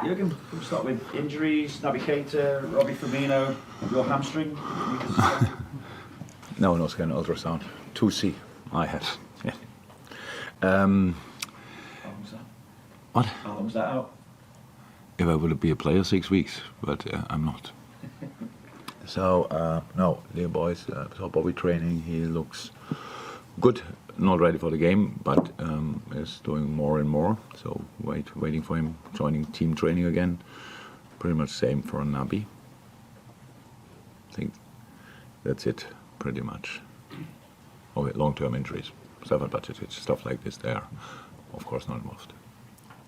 Jurgen, we'll start with injuries. Naby Keita, Robbie Firmino, your hamstring. No scan ultrasound. 2C, I had. Yeah. How long was that? What? How long was that out? If I would be a player, 6 weeks, but I'm not. So, no, dear boys, so Bobby training, he looks good, not ready for the game, but is doing more and more. So, waiting for him, joining team training again. Pretty much same for Naby. I think that's it, pretty much. Okay, long-term injuries, self-budgeted, stuff like this, they are, of course, not involved.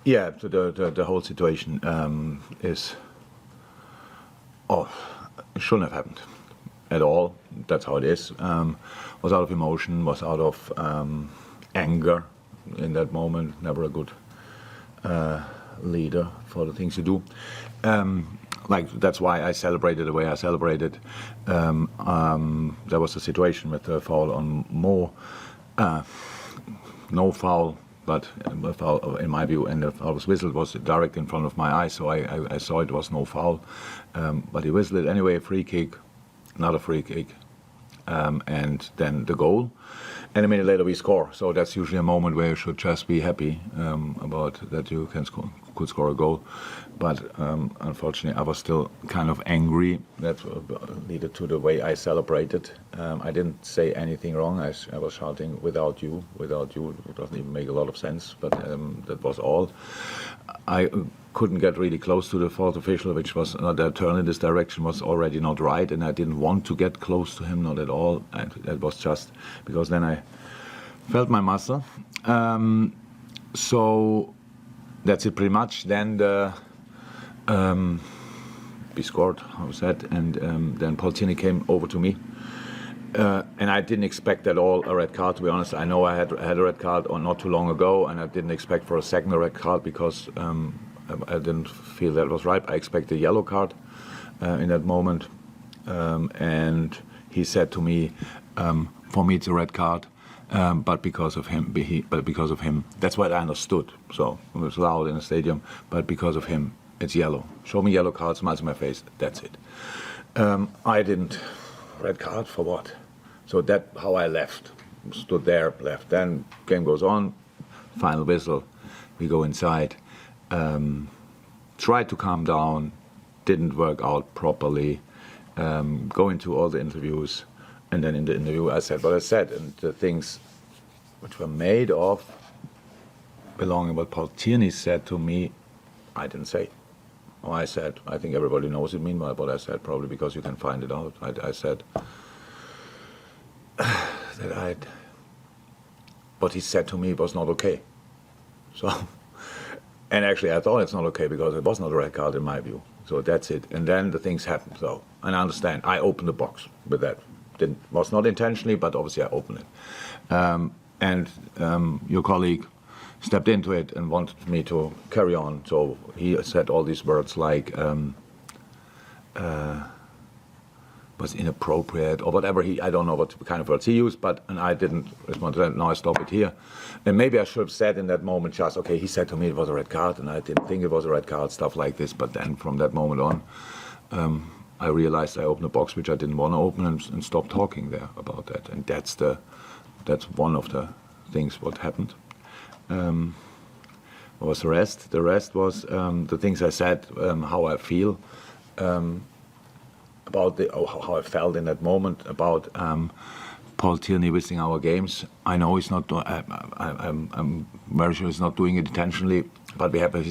Yeah, so the whole situation is, it shouldn't have happened at all. That's how it is. Was out of emotion, was out of anger in that moment. Never a good leader for the things you do. That's why I celebrated the way I celebrated. There was a situation with the foul on Mo. No foul. But in my view, and the foul was whistled, was direct in front of my eyes, so I saw it was no foul. But he whistled it anyway, free kick, not a free kick, and then the goal. And a minute later we score. So that's usually a moment where you should just be happy about that you could score a goal. But unfortunately, I was still kind of angry. That led to the way I celebrated. I didn't say anything wrong. I was shouting, without you. It doesn't even make a lot of sense, but that was all. I couldn't get really close to the fourth official, which was the turn in this direction was already not right, and I didn't want to get close to him, not at all. That was just because then I felt my muscle. So that's it pretty much. Then we scored, how was that? And then Paul Tierney came over to me. And I didn't expect at all a red card, to be honest. I know I had a red card not too long ago, and I didn't expect for a second a red card because I didn't feel that was right. I expected a yellow card in that moment. And he said to me, for me it's a red card, but because of him, that's what I understood. So it was loud in the stadium, but because of him, it's yellow. Show me yellow card, smiles in my face, that's it. I didn't. Red card for what? So that's how I left. Stood there, left. Then game goes on, final whistle. We go inside. Tried to calm down, didn't work out properly. Go into all the interviews, and then in the interview I said what I said, and the things which were made of belonging what Paul Tierney said to me, I didn't say. I said, I think everybody knows it meanwhile, but I said probably because you can find it out. I said that what he said to me was not okay. So, and actually I thought it's not okay because it was not a red card in my view. So that's it. And then the things happened. So, and I understand. I opened the box with that. Was not intentionally, but obviously I opened it. And your colleague stepped into it and wanted me to carry on. So he said all these words like was inappropriate or whatever I don't know what kind of words he used, and I didn't respond to that. Now I stop it here. And maybe I should have said in that moment just, okay, he said to me it was a red card and I didn't think it was a red card, stuff like this. But then from that moment on, I realized I opened a box which I didn't want to open and stopped talking there about that. And that's one of the things what happened. What was the rest? The rest was the things I said, how I feel about how I felt in that moment about Paul Tierney visiting our games. I know he's not. I'm very sure he's not doing it intentionally, but we have a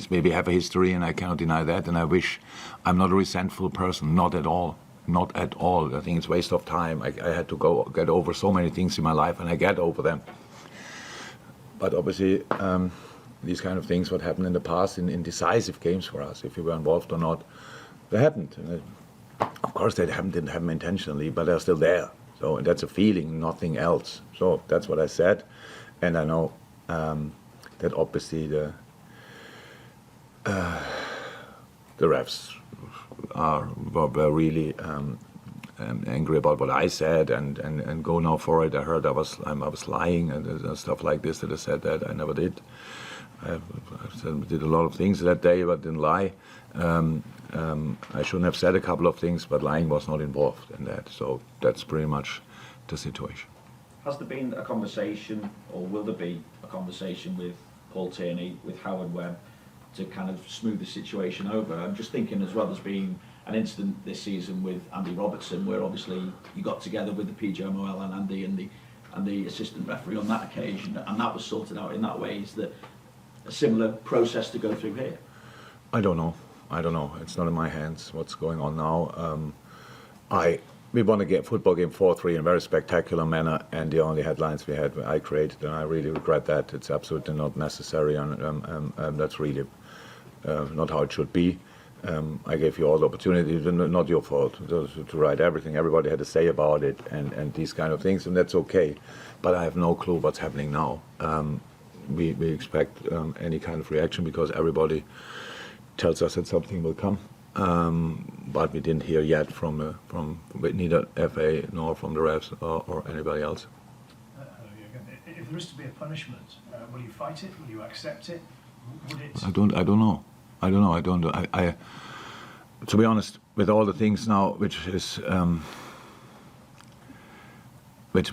history, and I cannot deny that. And I wish I'm not a resentful person, not at all. Not at all. I think it's a waste of time. I had to get over so many things in my life, and I get over them. But obviously, these kind of things, what happened in the past in decisive games for us, if we were involved or not, they happened. And of course, didn't happen intentionally, but they're still there. So that's a feeling, nothing else. So that's what I said. And I know that obviously the refs were really angry about what I said and go now for it. I heard I was lying and stuff like this, that I said that I never did. did a lot of things that day, but didn't lie. I shouldn't have said a couple of things, but lying was not involved in that. So that's pretty much the situation. Has there been a conversation, or will there be a conversation with Paul Tierney, with Howard Webb, to kind of smooth the situation over? I'm just thinking as well, there's been an incident this season with Andy Robertson, where obviously you got together with the PGMOL and Andy and the assistant referee on that occasion, and that was sorted out in that way. Is that a similar process to go through here? I don't know. It's not in my hands what's going on now. We won a football game 4-3 in a very spectacular manner, and the only headlines I created, and I really regret that. It's absolutely not necessary, and that's really not how it should be. I gave you all the opportunity, not your fault, to write everything. Everybody had to say about it, and these kind of things, and that's okay. But I have no clue what's happening now. We expect any kind of reaction because everybody tells us that something will come. But we didn't hear yet from neither FA nor from the refs or anybody else. If there is to be a punishment, will you fight it? Will you accept it? Would it? I don't know. I to be honest, with all the things now, which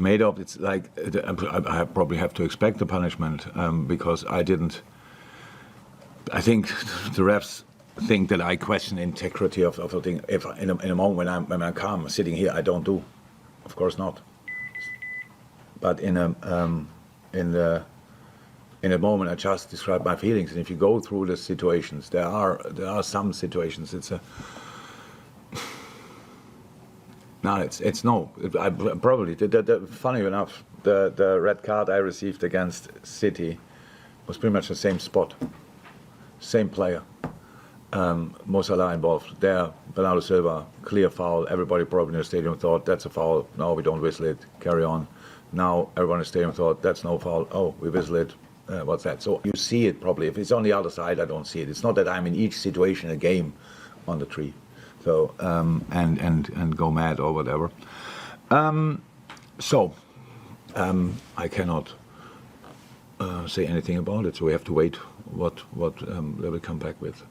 made up, it's like I probably have to expect the punishment because I didn't. I think the refs think that I question the integrity of the thing. If in a moment when I'm calm, sitting here, I don't do. Of course not. But in a moment, I just describe my feelings. And if you go through the situations, there are some situations. Probably. Funny enough, the red card I received against City was pretty much the same spot, same player. Mo Salah involved there. Bernardo Silva, clear foul. Everybody probably in the stadium thought that's a foul. No, we don't whistle it. Carry on. Now everyone in the stadium thought that's no foul. Oh, we whistle it. What's that? So you see it probably. If it's on the other side, I don't see it. It's not that I'm in each situation a game on the tree. So and go mad or whatever. I cannot say anything about it. So we have to wait what they will come back with.